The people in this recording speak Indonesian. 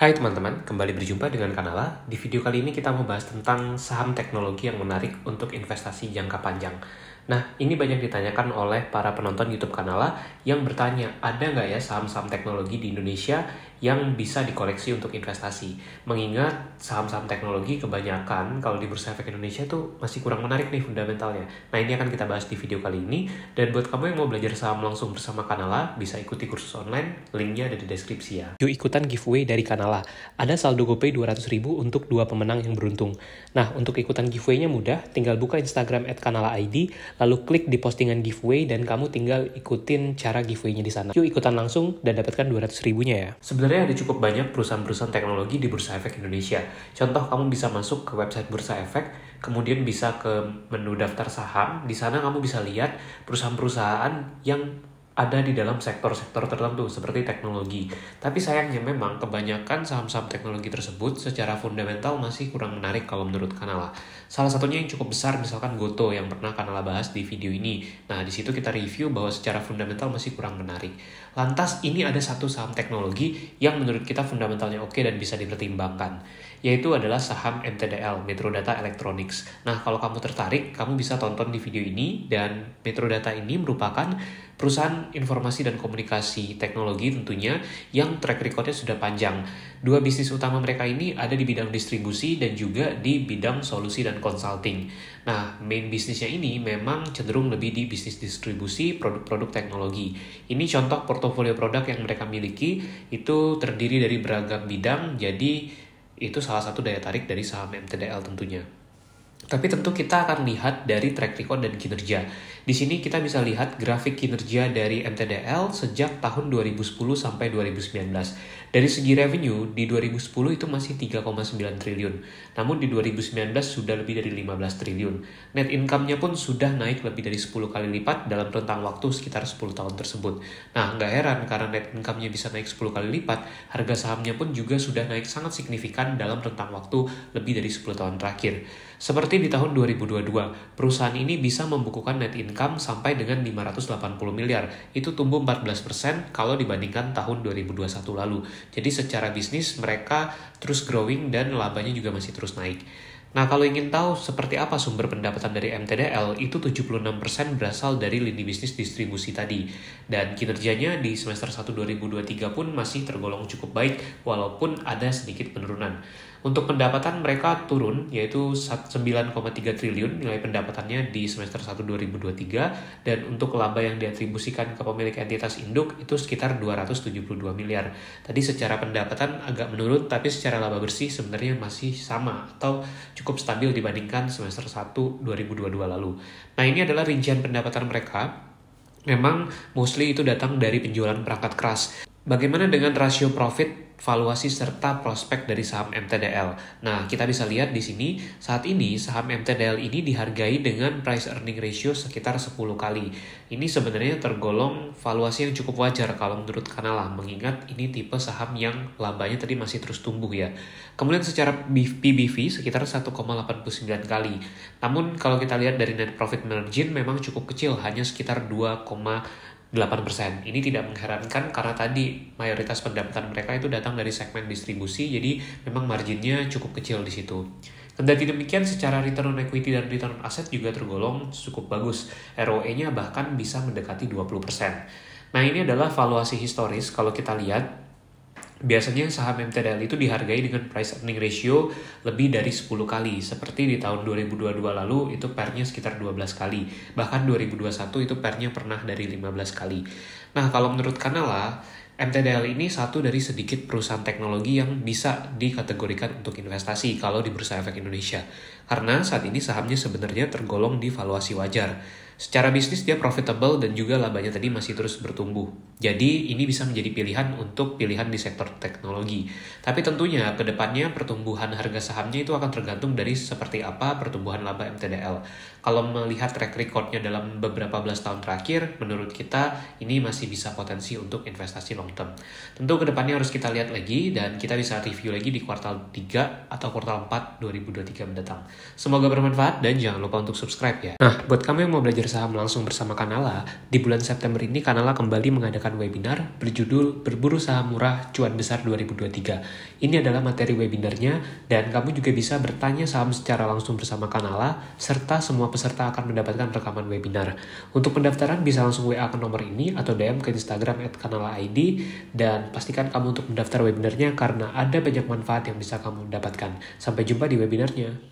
Hai teman-teman, kembali berjumpa dengan Kanala. Di video kali ini kita mau bahas tentang saham teknologi yang menarik untuk investasi jangka panjang. Nah, ini banyak ditanyakan oleh para penonton YouTube Kanala yang bertanya, ada nggak ya saham-saham teknologi di Indonesia yang bisa dikoleksi untuk investasi? Mengingat saham-saham teknologi kebanyakan kalau di Bursa Efek Indonesia tuh masih kurang menarik nih fundamentalnya. Nah, ini akan kita bahas di video kali ini. Dan buat kamu yang mau belajar saham langsung bersama Kanala, bisa ikuti kursus online, linknya ada di deskripsi ya. Yuk ikutan giveaway dari Kanala. Ada saldo GoPay 200.000 untuk 2 pemenang yang beruntung. Nah, untuk ikutan giveaway-nya mudah, tinggal buka Instagram @kanala_id, lalu klik di postingan giveaway dan kamu tinggal ikutin cara giveaway-nya di sana. Yuk ikutan langsung dan dapatkan 200.000-nya ya. Sebenarnya ada cukup banyak perusahaan-perusahaan teknologi di Bursa Efek Indonesia. Contoh, kamu bisa masuk ke website Bursa Efek, kemudian bisa ke menu daftar saham. Di sana kamu bisa lihat perusahaan-perusahaan yang ada di dalam sektor-sektor tertentu seperti teknologi. Tapi sayangnya memang kebanyakan saham-saham teknologi tersebut secara fundamental masih kurang menarik kalau menurut Kanala. Salah satunya yang cukup besar misalkan Goto yang pernah Kanala bahas di video ini. Nah, di situ kita review bahwa secara fundamental masih kurang menarik. Lantas ini ada satu saham teknologi yang menurut kita fundamentalnya oke dan bisa dipertimbangkan, yaitu adalah saham MTDL, Metrodata Electronics. Nah, kalau kamu tertarik, kamu bisa tonton di video ini, dan Metrodata ini merupakan perusahaan informasi dan komunikasi teknologi tentunya yang track record-nya sudah panjang. Dua bisnis utama mereka ini ada di bidang distribusi dan juga di bidang solusi dan consulting. Nah, main bisnisnya ini memang cenderung lebih di bisnis distribusi produk-produk teknologi. Ini contoh portofolio produk yang mereka miliki, itu terdiri dari beragam bidang, jadi itu salah satu daya tarik dari saham MTDL tentunya. Tapi tentu kita akan lihat dari track record dan kinerja. Di sini kita bisa lihat grafik kinerja dari MTDL sejak tahun 2010 sampai 2019. Dari segi revenue, di 2010 itu masih 3,9 triliun. Namun di 2019 sudah lebih dari 15 triliun. Net income-nya pun sudah naik lebih dari 10 kali lipat dalam rentang waktu sekitar 10 tahun tersebut. Nah, nggak heran karena net income-nya bisa naik 10 kali lipat, harga sahamnya pun juga sudah naik sangat signifikan dalam rentang waktu lebih dari 10 tahun terakhir. Seperti di tahun 2022, perusahaan ini bisa membukukan net income sampai dengan 580 miliar. Itu tumbuh 14% kalau dibandingkan tahun 2021 lalu. Jadi secara bisnis mereka terus growing dan labanya juga masih terus naik. Nah, kalau ingin tahu seperti apa sumber pendapatan dari MTDL, itu 76% berasal dari lini bisnis distribusi tadi. Dan kinerjanya di semester 1 2023 pun masih tergolong cukup baik, walaupun ada sedikit penurunan. Untuk pendapatan mereka turun, yaitu 9,3 triliun nilai pendapatannya di semester 1 2023, dan untuk laba yang diatribusikan ke pemilik entitas induk itu sekitar 272 miliar. Tadi secara pendapatan agak menurun, tapi secara laba bersih sebenarnya masih sama atau cukup stabil dibandingkan semester 1 2022 lalu. Nah, ini adalah rincian pendapatan mereka. Memang mostly itu datang dari penjualan perangkat keras. Bagaimana dengan rasio profit, valuasi, serta prospek dari saham MTDL? Nah, kita bisa lihat di sini, saat ini saham MTDL ini dihargai dengan price earning ratio sekitar 10 kali. Ini sebenarnya tergolong valuasi yang cukup wajar kalau menurut Kanala, mengingat ini tipe saham yang labanya tadi masih terus tumbuh ya. Kemudian secara PBV sekitar 1,89 kali. Namun kalau kita lihat dari net profit margin memang cukup kecil, hanya sekitar 2,8%. Ini tidak mengherankan karena tadi mayoritas pendapatan mereka itu datang dari segmen distribusi, jadi memang marginnya cukup kecil di situ. Kendati demikian, secara return on equity dan return on asset juga tergolong cukup bagus. ROE-nya bahkan bisa mendekati 20%. Nah, ini adalah valuasi historis. Kalau kita lihat, biasanya saham MTDL itu dihargai dengan price earning ratio lebih dari 10 kali. Seperti di tahun 2022 lalu itu PER-nya sekitar 12 kali. Bahkan 2021 itu PER-nya pernah dari 15 kali. Nah, kalau menurut Kanala, MTDL ini satu dari sedikit perusahaan teknologi yang bisa dikategorikan untuk investasi kalau di Bursa Efek Indonesia. Karena saat ini sahamnya sebenarnya tergolong di valuasi wajar. Secara bisnis dia profitable dan juga labanya tadi masih terus bertumbuh. Jadi ini bisa menjadi pilihan untuk pilihan di sektor teknologi. Tapi tentunya ke depannya pertumbuhan harga sahamnya itu akan tergantung dari seperti apa pertumbuhan laba MTDL. Kalau melihat track record-nya dalam beberapa belas tahun terakhir, menurut kita ini masih bisa potensi untuk investasi long term. Tentu ke depannya harus kita lihat lagi dan kita bisa review lagi di kuartal 3 atau kuartal 4 2023 mendatang. Semoga bermanfaat dan jangan lupa untuk subscribe ya. Nah, buat kamu yang mau belajar saham langsung bersama Kanala, di bulan September ini Kanala kembali mengadakan mengadakan webinar berjudul Berburu Saham Murah Cuan Besar 2023. Ini adalah materi webinarnya dan kamu juga bisa bertanya saham secara langsung bersama Kanala serta semua peserta akan mendapatkan rekaman webinar. Untuk pendaftaran bisa langsung WA ke nomor ini atau DM ke Instagram @kanala_id dan pastikan kamu untuk mendaftar webinarnya karena ada banyak manfaat yang bisa kamu dapatkan. Sampai jumpa di webinarnya.